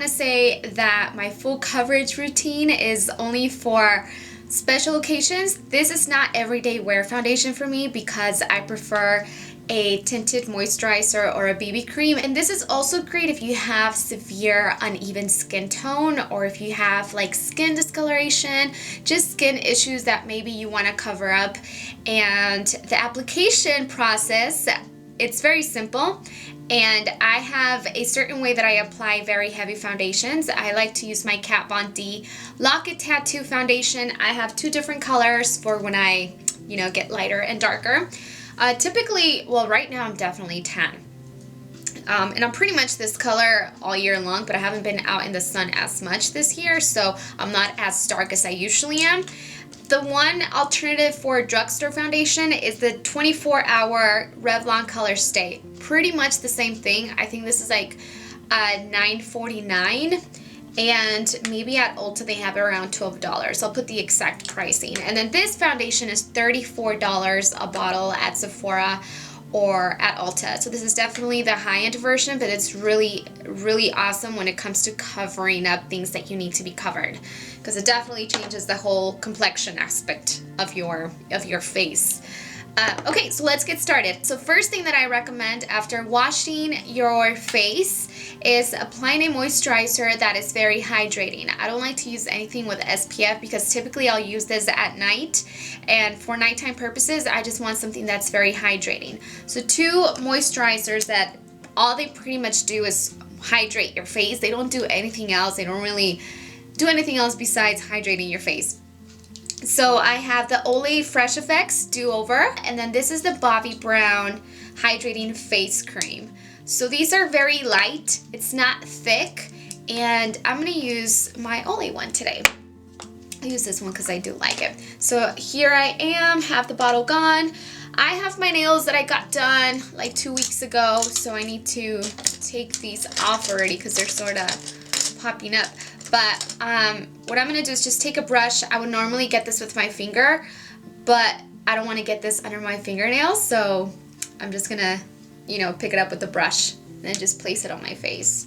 to say that my full coverage routine is only for special occasions. This is not everyday wear foundation for me because I prefer a tinted moisturizer or a BB cream. And this is also great if you have severe uneven skin tone, or if you have like skin discoloration, just skin issues that maybe you want to cover up. And the application process, it's very simple. And I have a certain way that I apply very heavy foundations. I like to use my Kat Von D Lock-It Tattoo foundation. I have two different colors for when I, get lighter and darker. Typically, well, right now I'm definitely tan. And I'm pretty much this color all year long, but I haven't been out in the sun as much this year, so I'm not as dark as I usually am. The one alternative for drugstore foundation is the 24-hour Revlon Color Stay. Pretty much the same thing. I think this is like $9.49. And maybe at Ulta they have it around $12. I'll put the exact pricing. And then this foundation is $34 a bottle at Sephora or at Ulta. So this is definitely the high-end version, but it's really, really awesome when it comes to covering up things that you need to be covered, because it definitely changes the whole complexion aspect of your face. Okay, so let's get started. So first thing that I recommend after washing your face is applying a moisturizer that is very hydrating. I don't like to use anything with SPF because typically I'll use this at night, and for nighttime purposes I just want something that's very hydrating. So two moisturizers that all they pretty much do is hydrate your face. They don't do anything else. They don't really do anything else besides hydrating your face. So I have the Olay Fresh Effects Do-Over, and then this is the Bobbi Brown Hydrating Face Cream. So these are very light, it's not thick, and I'm going to use my Olay one today. I'll use this one because I do like it. So here I am, have the bottle gone. I have my nails that I got done like 2 weeks ago, so I need to take these off already because they're sort of popping up. But what I'm going to do is just take a brush. I would normally get this with my finger, but I don't want to get this under my fingernails, so I'm just going to, pick it up with the brush and then just place it on my face.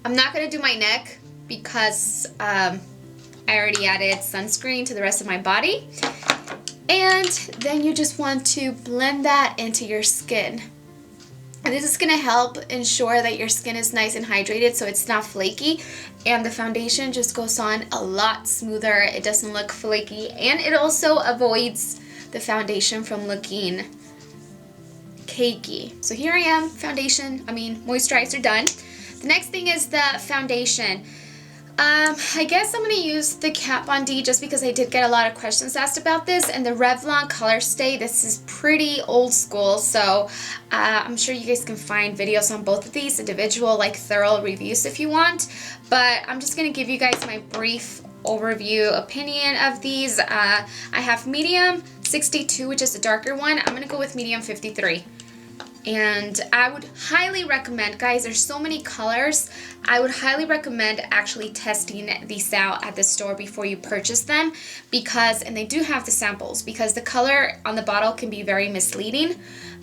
I'm not going to do my neck because I already added sunscreen to the rest of my body. And then you just want to blend that into your skin. And this is going to help ensure that your skin is nice and hydrated so it's not flaky, and the foundation just goes on a lot smoother. It doesn't look flaky, and it also avoids the foundation from looking cakey. So here I am, moisturizer done. The next thing is the foundation. I guess I'm going to use the Kat Von D just because I did get a lot of questions asked about this, and the Revlon Color Stay. This is pretty old school, so I'm sure you guys can find videos on both of these, individual, thorough reviews if you want, but I'm just going to give you guys my brief overview opinion of these. I have medium 62, which is the darker one. I'm going to go with medium 53. And I would highly recommend, guys, there's so many colors, I would highly recommend actually testing these out at the store before you purchase them, and they do have the samples, because the color on the bottle can be very misleading,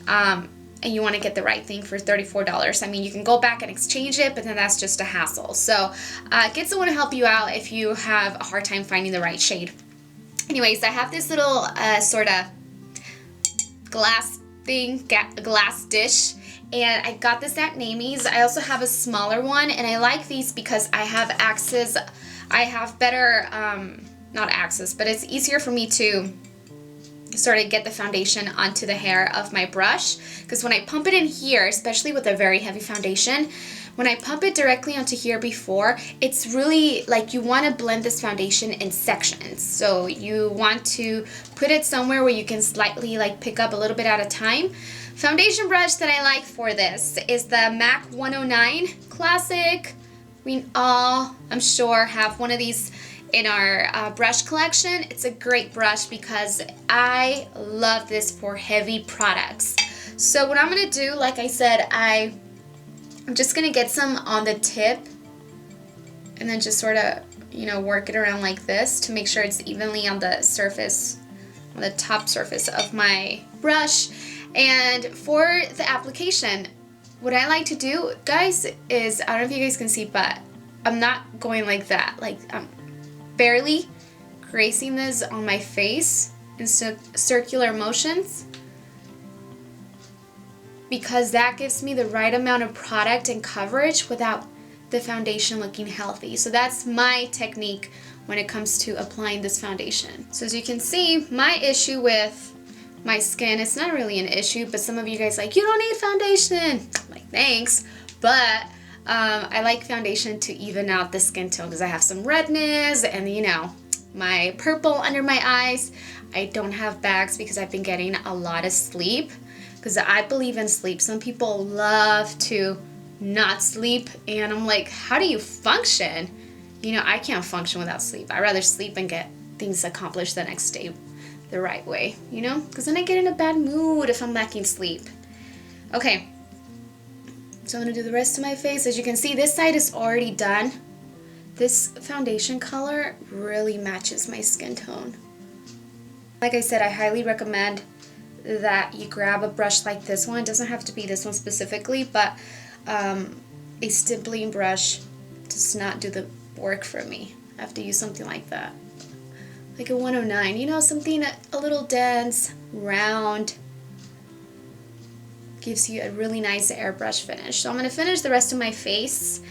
and you want to get the right thing for $34. You can go back and exchange it, but then that's just a hassle. So get someone to help you out if you have a hard time finding the right shade. Anyways, I have this little sort of glass dish, and I got this at Namie's. I also have a smaller one, and I like these because I have access. I have better, not access, but it's easier for me to sort of get the foundation onto the hair of my brush, because when I pump it in here, especially with a very heavy foundation, when I pump it directly onto here before, it's really you want to blend this foundation in sections. So you want to put it somewhere where you can slightly pick up a little bit at a time. Foundation brush that I like for this is the MAC 109 Classic. We all, I'm sure, have one of these in our brush collection. It's a great brush because I love this for heavy products. So what I'm going to do, like I said, I'm just going to get some on the tip and then just sort of, work it around like this to make sure it's evenly on the surface, on the top surface of my brush. And for the application, what I like to do, guys, is, I don't know if you guys can see, but I'm not going like that. Like I'm barely gracing this on my face in circular motions, because that gives me the right amount of product and coverage without the foundation looking healthy. So that's my technique when it comes to applying this foundation. So as you can see, my issue with my skin, it's not really an issue, but some of you guys like, you don't need foundation. I'm like, thanks, but I like foundation to even out the skin tone because I have some redness and, you know, my purple under my eyes. I don't have bags because I've been getting a lot of sleep, because I believe in sleep. Some people love to not sleep, and I'm like, how do you function? You know, I can't function without sleep. I'd rather sleep and get things accomplished the next day the right way, you know, because then I get in a bad mood if I'm lacking sleep. Okay, so I'm gonna do the rest of my face. As you can see, this side is already done. This foundation color really matches my skin tone. Like I said, I highly recommend that you grab a brush like this one. It doesn't have to be this one specifically, but a stippling brush does not do the work for me. I have to use something like that, like a 109, you know, something a little dense, round, gives you a really nice airbrush finish. So I'm going to finish the rest of my face,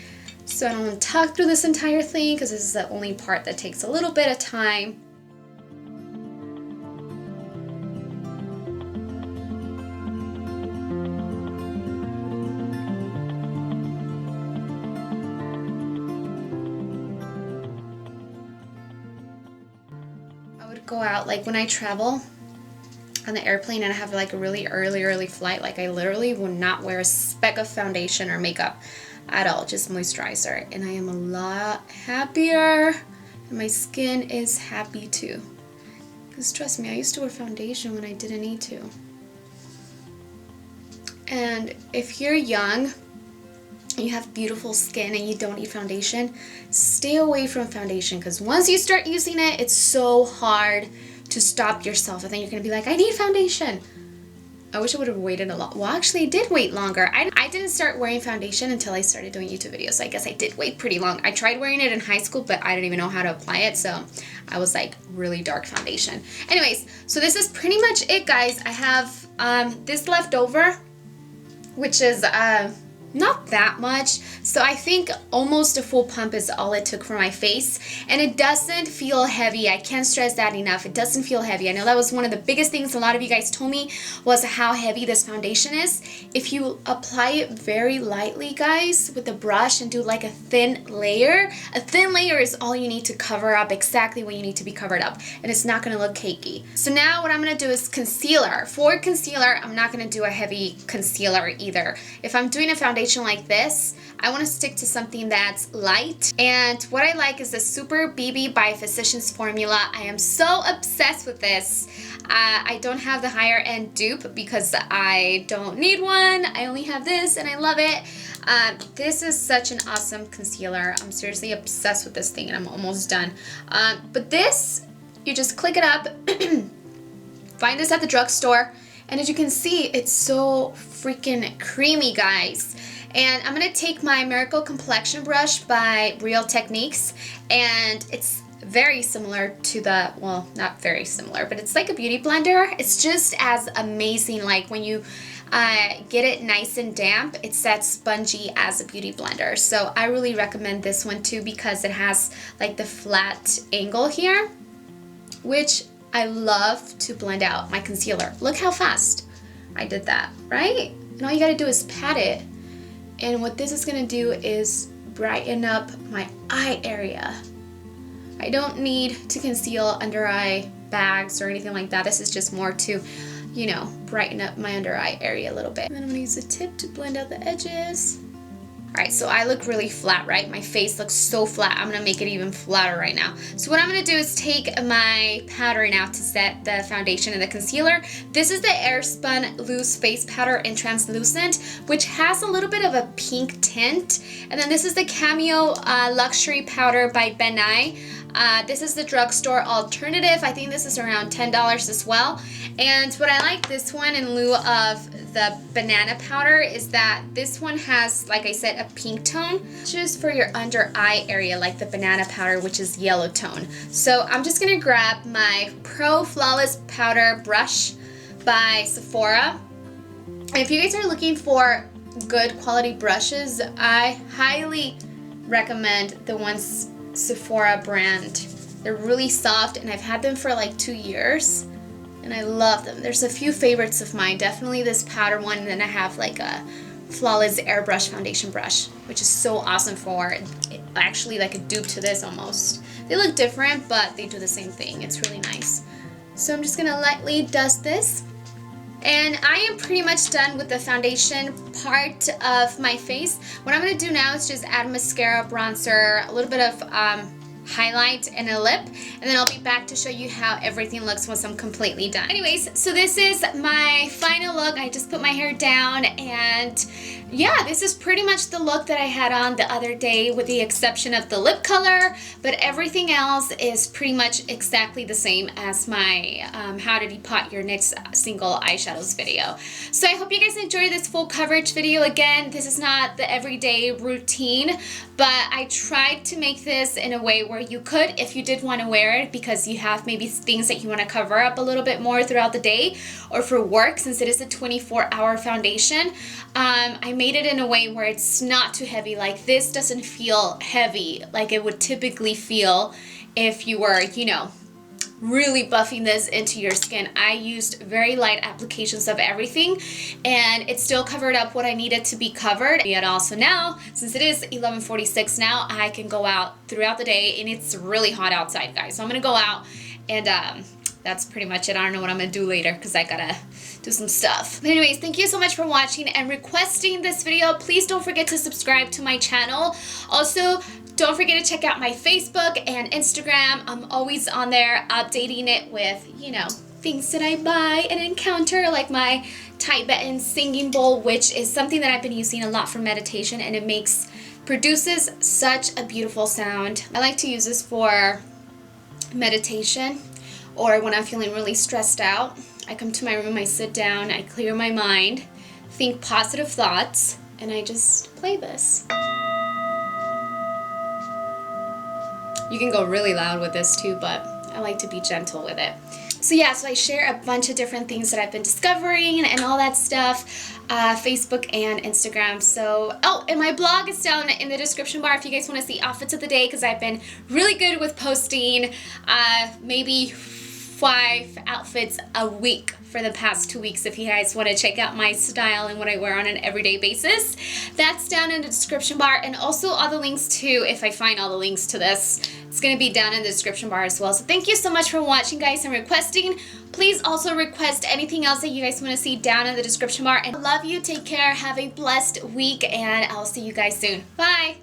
so I don't want to talk through this entire thing because this is the only part that takes a little bit of time. Go out, like when I travel on the airplane and I have like a really early flight, like I literally will not wear a speck of foundation or makeup at all, just moisturizer, and I am a lot happier and my skin is happy too, because trust me, I used to wear foundation when I didn't need to. And if you're young, you have beautiful skin and you don't need foundation, stay away from foundation, because once you start using it, it's so hard to stop yourself, and then you're gonna be like, I need foundation. I wish I would have waited a lot. Well, actually I did wait longer. I didn't start wearing foundation until I started doing YouTube videos, so I guess I did wait pretty long. I tried wearing it in high school, but I didn't even know how to apply it, so I was like really dark foundation. Anyways, so this is pretty much it, guys. I have this left over, which is not that much, so I think almost a full pump is all it took for my face, and it doesn't feel heavy. I can't stress that enough. It doesn't feel heavy. I know that was one of the biggest things a lot of you guys told me, was how heavy this foundation is. If you apply it very lightly, guys, with a brush and do like a thin layer is all you need to cover up exactly what you need to be covered up, and it's not gonna look cakey. So now what I'm gonna do is concealer. For concealer, I'm not gonna do a heavy concealer either. If I'm doing a foundation like this, I want to stick to something that's light, and what I like is the Super BB by Physicians Formula. I am so obsessed with this. I don't have the higher end dupe because I don't need one. I only have this and I love it. This is such an awesome concealer. I'm seriously obsessed with this thing, and I'm almost done. But this, you just click it up, find this at the drugstore, and as you can see, it's so freaking creamy, guys. And I'm gonna take my Miracle Complexion brush by Real Techniques, and it's very similar to the, well, not very similar, but it's like a beauty blender. It's just as amazing. Like when you get it nice and damp, it's that spongy as a beauty blender. So I really recommend this one too, because it has like the flat angle here, which I love to blend out my concealer. Look how fast I did that, right? And all you gotta do is pat it. And what this is gonna do is brighten up my eye area. I don't need to conceal under eye bags or anything like that. This is just more to, you know, brighten up my under eye area a little bit. And then I'm gonna use a tip to blend out the edges. All right, so I look really flat, right? My face looks so flat. I'm gonna make it even flatter right now. So what I'm gonna do is take my powder now to set the foundation and the concealer. This is the Airspun Loose Face Powder in Translucent, which has a little bit of a pink tint. And then this is the Cameo Luxury Powder by Nye. This is the drugstore alternative. I think this is around $10 as well. And what I like this one in lieu of the banana powder is that this one has, like I said, a pink tone, just for your under eye area, like the banana powder, which is yellow tone. So I'm just gonna grab my Pro Flawless Powder brush by Sephora. And if you guys are looking for good quality brushes, I highly recommend the ones Sephora brand. They're really soft and I've had them for like 2 years and I love them. There's a few favorites of mine, definitely this powder one, and then I have like a Flawless Airbrush foundation brush, which is so awesome for it. Actually like a dupe to this almost. They look different, but they do the same thing. It's really nice. So I'm just gonna lightly dust this. And I am pretty much done with the foundation part of my face. What I'm going to do now is just add mascara, bronzer, a little bit of highlight, and a lip. And then I'll be back to show you how everything looks once I'm completely done. Anyways, so this is my final look. I just put my hair down and yeah, this is pretty much the look that I had on the other day with the exception of the lip color, but everything else is pretty much exactly the same as my how to depot your next single eyeshadows video. So I hope you guys enjoyed this full coverage video. Again, this is not the everyday routine, but I tried to make this in a way where you could, if you did want to wear it because you have maybe things that you want to cover up a little bit more throughout the day, or for work, since it is a 24-hour foundation. I made it in a way where it's not too heavy. Like this doesn't feel heavy like it would typically feel if you were, you know, really buffing this into your skin. I used very light applications of everything and it still covered up what I needed to be covered. Yet also now, since it is 11:46 now, I can go out throughout the day and it's really hot outside, guys. So I'm gonna go out and that's pretty much it. I don't know what I'm gonna do later because I gotta do some stuff. But anyways, thank you so much for watching and requesting this video. Please don't forget to subscribe to my channel. Also, don't forget to check out my Facebook and Instagram. I'm always on there updating it with, you know, things that I buy and encounter, like my Tibetan singing bowl, which is something that I've been using a lot for meditation, and it produces such a beautiful sound. I like to use this for meditation or when I'm feeling really stressed out. I come to my room, I sit down, I clear my mind, think positive thoughts, and I just play this. You can go really loud with this too, but I like to be gentle with it. So yeah, so I share a bunch of different things that I've been discovering and all that stuff, Facebook and Instagram. So, oh, and my blog is down in the description bar if you guys want to see outfits of the day, because I've been really good with posting maybe 5 outfits a week for the past 2 weeks. If you guys want to check out my style and what I wear on an everyday basis, that's down in the description bar. And also all the links to, if I find all the links to this, it's going to be down in the description bar as well. So thank you so much for watching, guys, and requesting. Please also request anything else that you guys want to see down in the description bar. And I love you, take care, have a blessed week, and I'll see you guys soon. Bye!